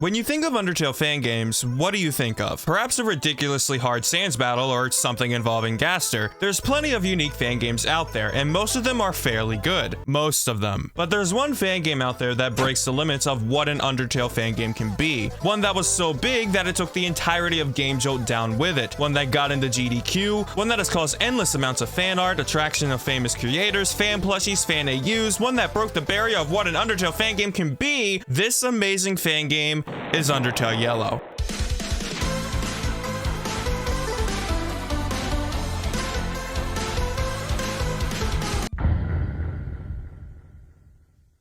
When you think of Undertale fan games, what do you think of? Perhaps a ridiculously hard Sans battle or something involving Gaster. There's plenty of unique fan games out there, and most of them are fairly good. Most of them. But there's one fan game out there that breaks the limits of what an Undertale fan game can be. One that was so big that it took the entirety of Game Jolt down with it. One that got into GDQ. One that has caused endless amounts of fan art, attraction of famous creators, fan plushies, fan AUs. One that broke the barrier of what an Undertale fan game can be. This amazing fan game is Undertale Yellow.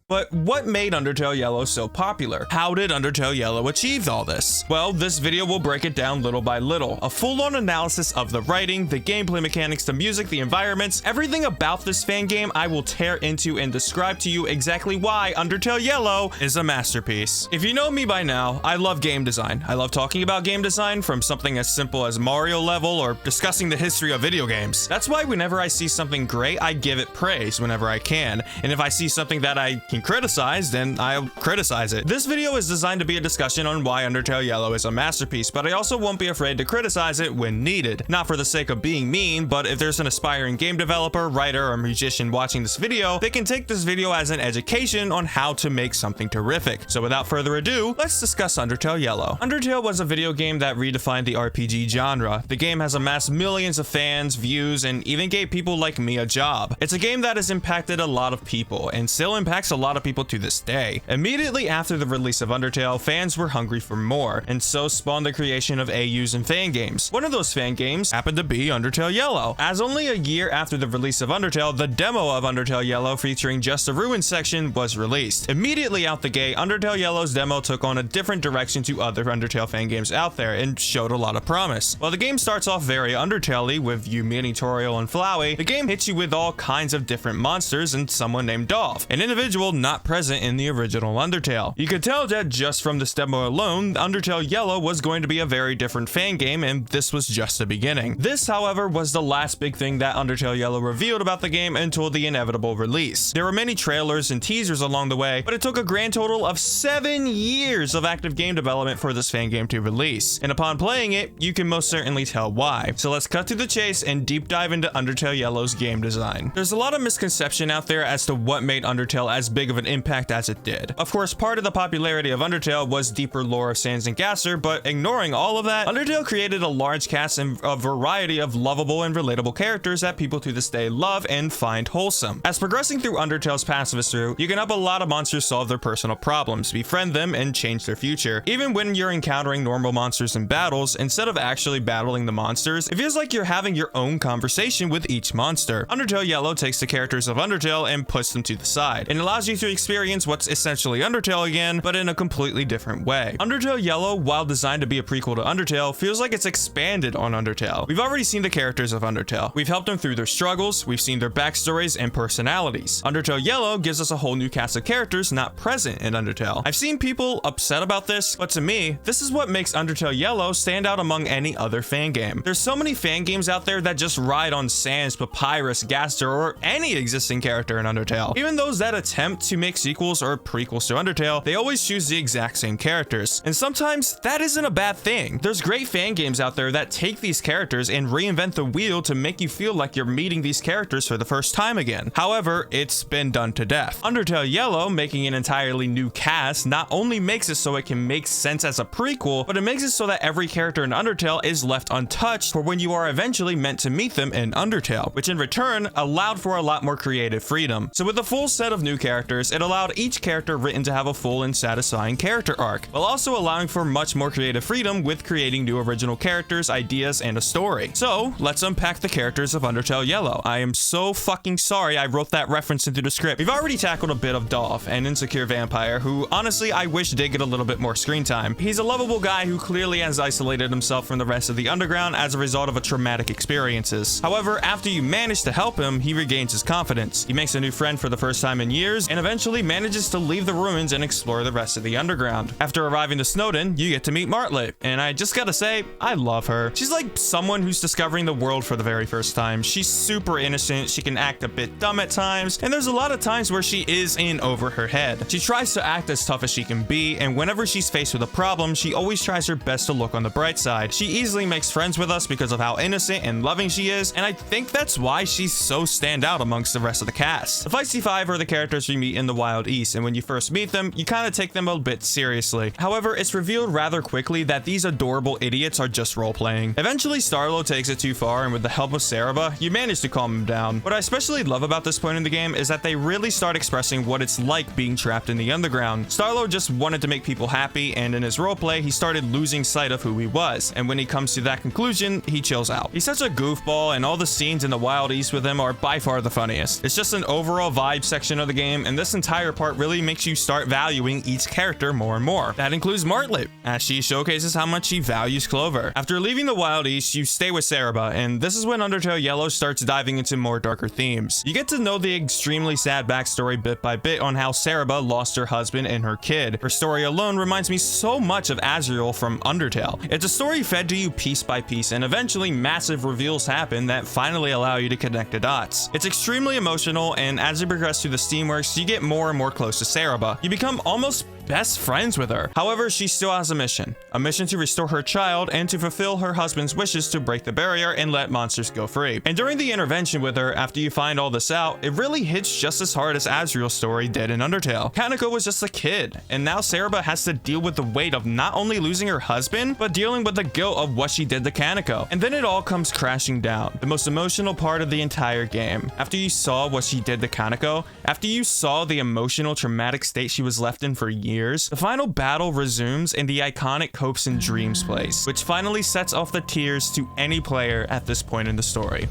But what made Undertale Yellow so popular? How did Undertale Yellow achieve all this? Well, this video will break it down little by little. A full-on analysis of the writing, the gameplay mechanics, the music, the environments, everything about this fan game I will tear into and describe to you exactly why Undertale Yellow is a masterpiece. If you know me by now, I love game design. I love talking about game design, from something as simple as Mario level or discussing the history of video games. That's why whenever I see something great, I give it praise whenever I can. And if I see something that I can criticize, then I'll criticize it. This video is designed to be a discussion on why Undertale Yellow is a masterpiece, but I also won't be afraid to criticize it when needed. Not for the sake of being mean, but if there's an aspiring game developer, writer, or musician watching this video, they can take this video as an education on how to make something terrific. So without further ado, let's discuss Undertale Yellow. Undertale was a video game that redefined the RPG genre. The game has amassed millions of fans, views, and even gave people like me a job. It's a game that has impacted a lot of people, and still impacts a lot of people to this day. Immediately after the release of Undertale, fans were hungry for more, and so spawned the creation of AUs and fan games. One of those fan games happened to be Undertale Yellow. As only a year after the release of Undertale, the demo of Undertale Yellow featuring just the Ruins section was released. Immediately out the gate, Undertale Yellow's demo took on a different direction to other Undertale fan games out there and showed a lot of promise. While the game starts off very Undertale-y with you meeting Toriel and Flowey, the game hits you with all kinds of different monsters and someone named Dolph, an individual not present in the original Undertale. You could tell that just from this demo alone, Undertale Yellow was going to be a very different fan game, and this was just the beginning. This, however, was the last big thing that Undertale Yellow revealed about the game until the inevitable release. There were many trailers and teasers along the way, but it took a grand total of 7 years of active game development for this fan game to release. And upon playing it, you can most certainly tell why. So let's cut to the chase and deep dive into Undertale Yellow's game design. There's a lot of misconception out there as to what made Undertale as big of an impact as it did. Of course, part of the popularity of Undertale was deeper lore of Sans and Gaster, but ignoring all of that, Undertale created a large cast and a variety of lovable and relatable characters that people to this day love and find wholesome. As progressing through Undertale's pacifist route, you can help a lot of monsters solve their personal problems, befriend them, and change their future. Even when you're encountering normal monsters in battles, instead of actually battling the monsters, it feels like you're having your own conversation with each monster. Undertale Yellow takes the characters of Undertale and puts them to the side, and allows you to experience what's essentially Undertale again, but in a completely different way. Undertale Yellow, while designed to be a prequel to Undertale, feels like it's expanded on Undertale. We've already seen the characters of Undertale. We've helped them through their struggles, we've seen their backstories and personalities. Undertale Yellow gives us a whole new cast of characters not present in Undertale. I've seen people upset about this, but to me, this is what makes Undertale Yellow stand out among any other fan game. There's so many fan games out there that just ride on Sans, Papyrus, Gaster, or any existing character in Undertale. Even those that attempt to make sequels or prequels to Undertale, they always choose the exact same characters. And sometimes that isn't a bad thing. There's great fan games out there that take these characters and reinvent the wheel to make you feel like you're meeting these characters for the first time again. However, it's been done to death. Undertale Yellow, making an entirely new cast, not only makes it so it can make sense as a prequel, but it makes it so that every character in Undertale is left untouched for when you are eventually meant to meet them in Undertale, which in return allowed for a lot more creative freedom. So with a full set of new characters, it allowed each character written to have a full and satisfying character arc, while also allowing for much more creative freedom with creating new original characters, ideas, and a story. So let's unpack the characters of Undertale Yellow. I am so fucking sorry I wrote that reference into the script. We've already tackled a bit of Dolph, an insecure vampire who honestly I wish did get a little bit more screen time. He's a lovable guy who clearly has isolated himself from the rest of the underground as a result of a traumatic experiences. However, after you manage to help him, he regains his confidence. He makes a new friend for the first time in years, and eventually eventually manages to leave the ruins and explore the rest of the underground. After arriving to Snowdin, you get to meet Martlet, and I just gotta say, I love her. She's like someone who's discovering the world for the very first time. She's super innocent, she can act a bit dumb at times, and there's a lot of times where she is in over her head. She tries to act as tough as she can be, and whenever she's faced with a problem, she always tries her best to look on the bright side. She easily makes friends with us because of how innocent and loving she is, and I think that's why she's so stand out amongst the rest of the cast. The Feisty Five are the characters we meet in the Wild East, and when you first meet them, you kind of take them a bit seriously. However, it's revealed rather quickly that these adorable idiots are just role-playing. Eventually, Starlo takes it too far, and with the help of Saraba, you manage to calm him down. What I especially love about this point in the game is that they really start expressing what it's like being trapped in the underground. Starlo just wanted to make people happy, and in his roleplay, he started losing sight of who he was, and when he comes to that conclusion, he chills out. He's such a goofball, and all the scenes in the Wild East with him are by far the funniest. It's just an overall vibe section of the game, and this entire part really makes you start valuing each character more and more. That includes Martlet, as she showcases how much she values Clover. After leaving the Wild East, you stay with Saraba, and this is when Undertale Yellow starts diving into more darker themes. You get to know the extremely sad backstory bit by bit on how Saraba lost her husband and her kid. Her story alone reminds me so much of Azrael from Undertale. It's a story fed to you piece by piece, and eventually massive reveals happen that finally allow you to connect the dots. It's extremely emotional, and as you progress through the Steamworks, you get more and more close to Saraba. You become almost best friends with her. However, she still has a mission to restore her child and to fulfill her husband's wishes to break the barrier and let monsters go free. And during the intervention with her, after you find all this out, it really hits just as hard as Azrael's story did in Undertale. Kaneko was just a kid, and now Saraba has to deal with the weight of not only losing her husband, but dealing with the guilt of what she did to Kaneko. And then it all comes crashing down. The most emotional part of the entire game. After you saw what she did to Kaneko, after you saw the emotional, traumatic state she was left in for years, the final battle resumes in the iconic Hopes and Dreams place, which finally sets off the tears to any player at this point in the story.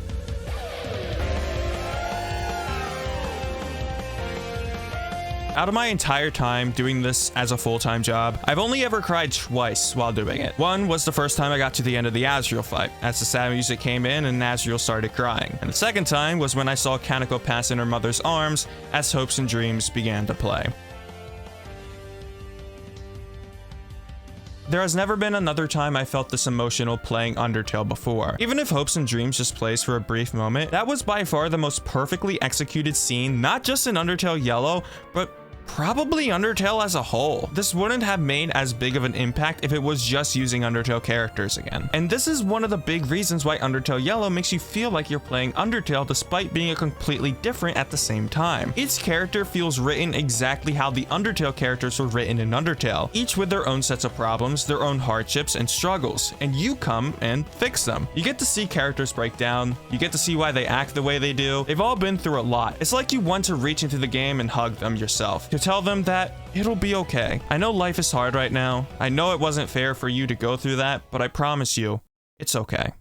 Out of my entire time doing this as a full-time job, I've only ever cried twice while doing it. One was the first time I got to the end of the Azrael fight, as the sad music came in and Azrael started crying. And the second time was when I saw Kaneko pass in her mother's arms as Hopes and Dreams began to play. There has never been another time I felt this emotional playing Undertale before. Even if Hopes and Dreams just plays for a brief moment, that was by far the most perfectly executed scene, not just in Undertale Yellow, but probably Undertale as a whole. This wouldn't have made as big of an impact if it was just using Undertale characters again. And this is one of the big reasons why Undertale Yellow makes you feel like you're playing Undertale despite being a completely different at the same time. Each character feels written exactly how the Undertale characters were written in Undertale, each with their own sets of problems, their own hardships and struggles, and you come and fix them. You get to see characters break down, you get to see why they act the way they do. They've all been through a lot. It's like you want to reach into the game and hug them yourself, to tell them that it'll be okay. I know life is hard right now. I know it wasn't fair for you to go through that, but I promise you, it's okay.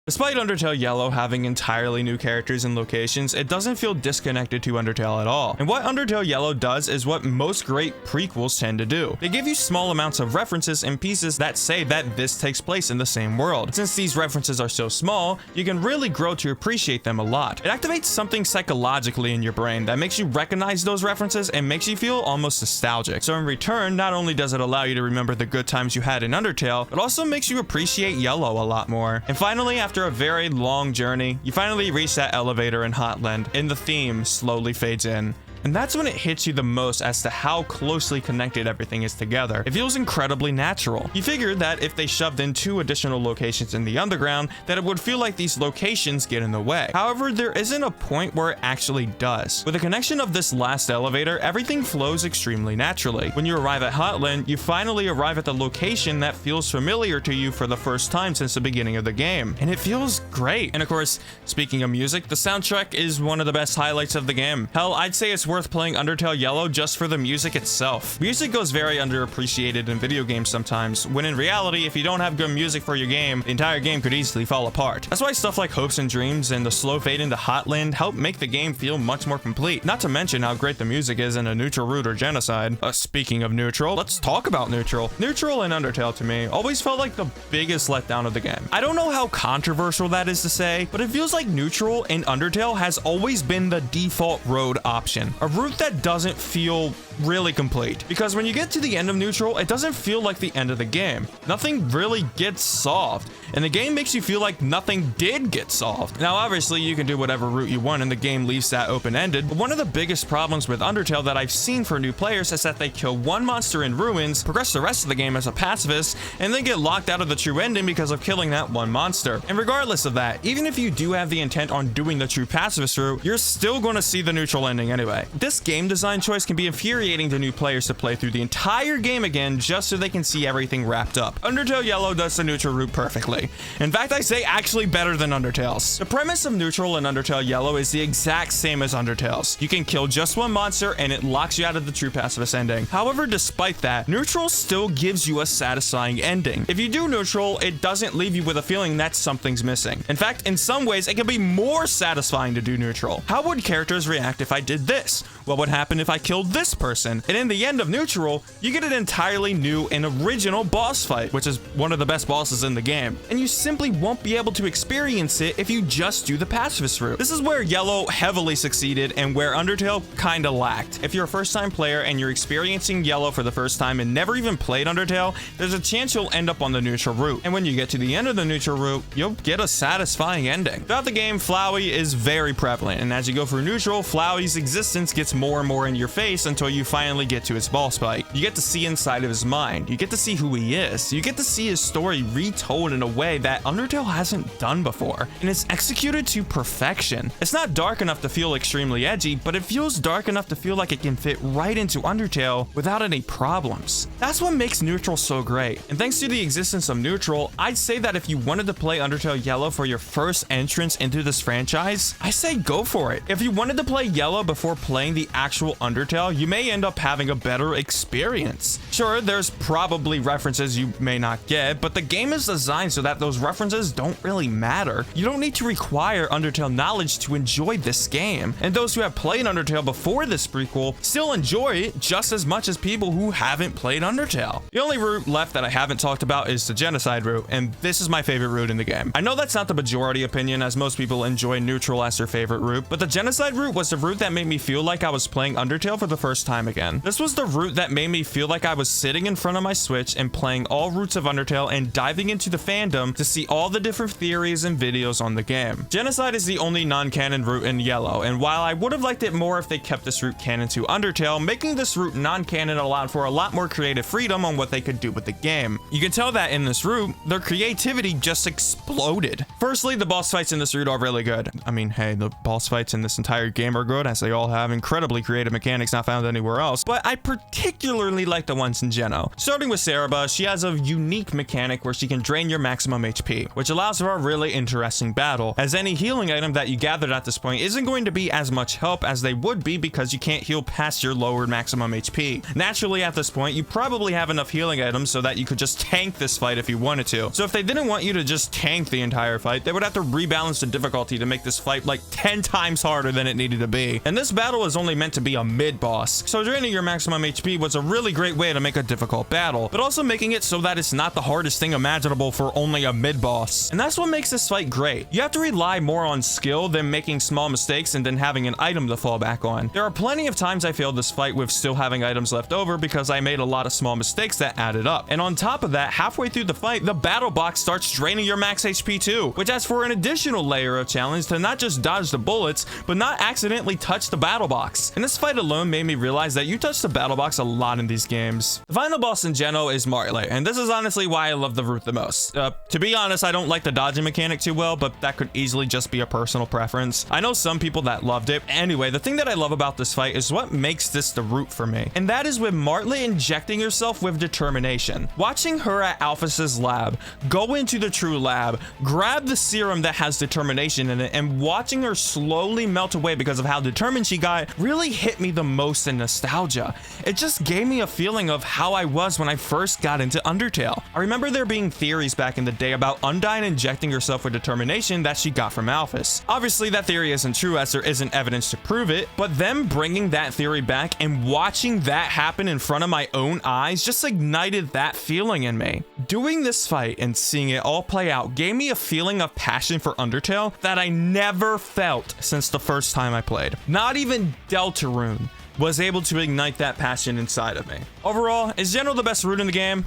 Despite Undertale Yellow having entirely new characters and locations, it doesn't feel disconnected to Undertale at all. And what Undertale Yellow does is what most great prequels tend to do. They give you small amounts of references and pieces that say that this takes place in the same world. Since these references are so small, you can really grow to appreciate them a lot. It activates something psychologically in your brain that makes you recognize those references and makes you feel almost nostalgic. So in return, not only does it allow you to remember the good times you had in Undertale, it also makes you appreciate Yellow a lot more. And finally, after a very long journey, you finally reach that elevator in Hotland, and the theme slowly fades in. And that's when it hits you the most as to how closely connected everything is together. It feels incredibly natural. You figured that if they shoved in 2 additional locations in the underground, that it would feel like these locations get in the way. However, there isn't a point where it actually does. With the connection of this last elevator, everything flows extremely naturally. When you arrive at Hotland, you finally arrive at the location that feels familiar to you for the first time since the beginning of the game. And it feels great. And of course, speaking of music, the soundtrack is one of the best highlights of the game. Hell, I'd say it's worth playing Undertale Yellow just for the music itself. Music goes very underappreciated in video games sometimes, when in reality, if you don't have good music for your game, the entire game could easily fall apart. That's why stuff like Hopes and Dreams and the slow fade into Hotland help make the game feel much more complete. Not to mention how great the music is in a neutral route or Genocide. Speaking of neutral, let's talk about neutral. Neutral in Undertale to me always felt like the biggest letdown of the game. I don't know how controversial that is to say, but it feels like neutral in Undertale has always been the default road option. A route that doesn't feel really complete, because when you get to the end of neutral, it doesn't feel like the end of the game. Nothing really gets solved, and the game makes you feel like nothing did get solved. Now obviously you can do whatever route you want and the game leaves that open-ended, but one of the biggest problems with Undertale that I've seen for new players is that they kill one monster in ruins, progress the rest of the game as a pacifist, and then get locked out of the true ending because of killing that one monster. And regardless of that, even if you do have the intent on doing the true pacifist route, you're still going to see the neutral ending anyway. This game design choice can be infuriating to new players to play through the entire game again just so they can see everything wrapped up. Undertale Yellow does the neutral route perfectly. In fact, I say actually better than Undertale's. The premise of neutral in Undertale Yellow is the exact same as Undertale's. You can kill just one monster and it locks you out of the true pacifist ending. However, despite that, neutral still gives you a satisfying ending. If you do neutral, it doesn't leave you with a feeling that something's missing. In fact, in some ways, it can be more satisfying to do neutral. How would characters react if I did this? What would happen if I killed this person? And in the end of neutral, you get an entirely new and original boss fight, which is one of the best bosses in the game. And you simply won't be able to experience it if you just do the pacifist route. This is where Yellow heavily succeeded and where Undertale kinda lacked. If you're a first-time player and you're experiencing Yellow for the first time and never even played Undertale, there's a chance you'll end up on the neutral route. And when you get to the end of the neutral route, you'll get a satisfying ending. Throughout the game, Flowey is very prevalent, and as you go through neutral, Flowey's existence gets more and more in your face until you finally get to his boss fight. You get to see inside of his mind. You get to see who he is. You get to see his story retold in a way that Undertale hasn't done before, and it's executed to perfection. It's not dark enough to feel extremely edgy, but it feels dark enough to feel like it can fit right into Undertale without any problems. That's what makes neutral so great, and thanks to the existence of neutral, I'd say that if you wanted to play Undertale Yellow for your first entrance into this franchise, I say go for it. If you wanted to play Yellow before playing the actual Undertale, you may end up having a better experience. Sure, there's probably references you may not get, but the game is designed so that those references don't really matter. You don't need to require Undertale knowledge to enjoy this game, and those who have played Undertale before this prequel still enjoy it just as much as people who haven't played Undertale. The only route left that I haven't talked about is the Genocide route, and this is my favorite route in the game. I know that's not the majority opinion, as most people enjoy neutral as their favorite route, but the Genocide route was the route that made me feel like I was playing Undertale for the first time again. This was the route that made me feel like I was sitting in front of my Switch and playing all routes of Undertale and diving into the fandom to see all the different theories and videos on the game. Genocide is the only non-canon route in Yellow, and while I would have liked it more if they kept this route canon to Undertale, making this route non-canon allowed for a lot more creative freedom on what they could do with the game. You can tell that in this route, their creativity just exploded. Firstly, the boss fights in this route are really good. I mean, hey, the boss fights in this entire game are good, as they all have incredibly creative mechanics not found anywhere else, but I particularly like the ones in Geno. Starting with Cerebra, she has a unique mechanic where she can drain your maximum HP, which allows for a really interesting battle, as any healing item that you gathered at this point isn't going to be as much help as they would be because you can't heal past your lowered maximum HP. Naturally, at this point, you probably have enough healing items so that you could just tank this fight if you wanted to. So if they didn't want you to just tank the entire fight, they would have to rebalance the difficulty to make this fight like 10 times harder than it needed to be. And this battle is only meant to be a mid-boss, so draining your maximum HP was a really great way to make a difficult battle, but also making it so that it's not the hardest thing imaginable for only a mid-boss. And that's what makes this fight great. You have to rely more on skill than making small mistakes and then having an item to fall back on. There are plenty of times I failed this fight with still having items left over because I made a lot of small mistakes that added up. And on top of that, halfway through the fight, the battle box starts draining your max HP too, which adds for an additional layer of challenge to not just dodge the bullets, but not accidentally touch the battle box. And this fight alone made me realize that you touch the battle box a lot in these games. The final boss in Geno is Martley, and this is honestly why I love the route the most. To be honest, I don't like the dodging mechanic too well, but that could easily just be a personal preference. I know some people that loved it. Anyway, the thing that I love about this fight is what makes this the route for me, and that is with Martley injecting herself with determination. Watching her at Alphys's lab, go into the true lab, grab the serum that has determination in it, and watching her slowly melt away because of how determined she got really hit me the most in nostalgia. It just gave me a feeling of how I was when I first got into Undertale. I remember there being theories back in the day about Undyne injecting herself with determination that she got from Alphys. Obviously that theory isn't true as there isn't evidence to prove it, but them bringing that theory back and watching that happen in front of my own eyes just ignited that feeling in me. Doing this fight and seeing it all play out gave me a feeling of passion for Undertale that I never felt since the first time I played. Not even Deltarune was able to ignite that passion inside of me. Overall, is Geno the best route in the game?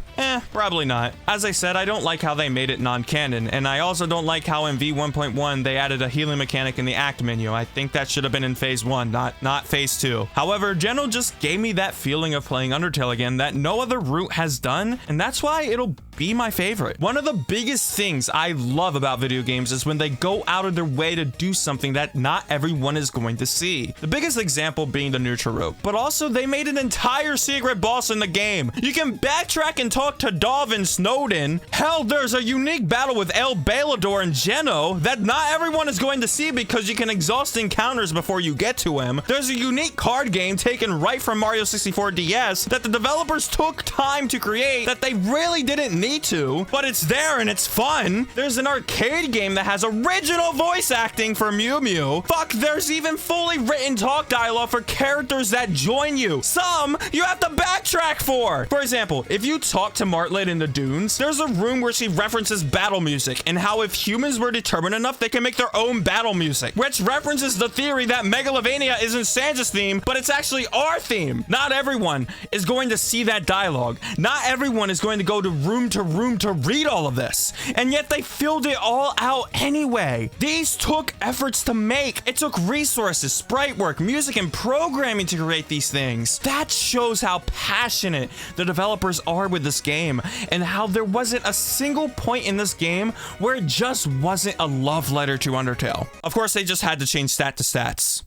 Probably not. As I said, I don't like how they made it non-canon, and I also don't like how in V1.1 they added a healing mechanic in the act menu. I think that should have been in phase 1, not phase 2. However, Geno just gave me that feeling of playing Undertale again that no other route has done, and that's why it'll be my favorite. One of the biggest things I love about video games is when they go out of their way to do something that not everyone is going to see. The biggest example being the neutral rope, but also they made an entire secret boss in the game. You can backtrack and talk to Dov Snowden. Hell, there's a unique battle with El Balador and Geno that not everyone is going to see because you can exhaust encounters before you get to him. There's a unique card game taken right from Mario 64 DS that the developers took time to create that they really didn't need to, but it's there and it's fun. There's an arcade game that has original voice acting for Mew Mew. Fuck, there's even fully written talk dialogue for characters that join you. Some you have to backtrack for. For example, if you talk to Martlet in the Dunes, there's a room where she references battle music and how if humans were determined enough, they can make their own battle music, which references the theory that Megalovania isn't Santa's theme, but it's actually our theme. Not everyone is going to see that dialogue. Not everyone is going to go to room to read all of this, and yet they filled it all out anyway. These took efforts to make. It took resources, sprite work, music, and programming to create these things. That shows how passionate the developers are with this game, and how there wasn't a single point in this game where it just wasn't a love letter to Undertale. Of course, they just had to change stat to stats.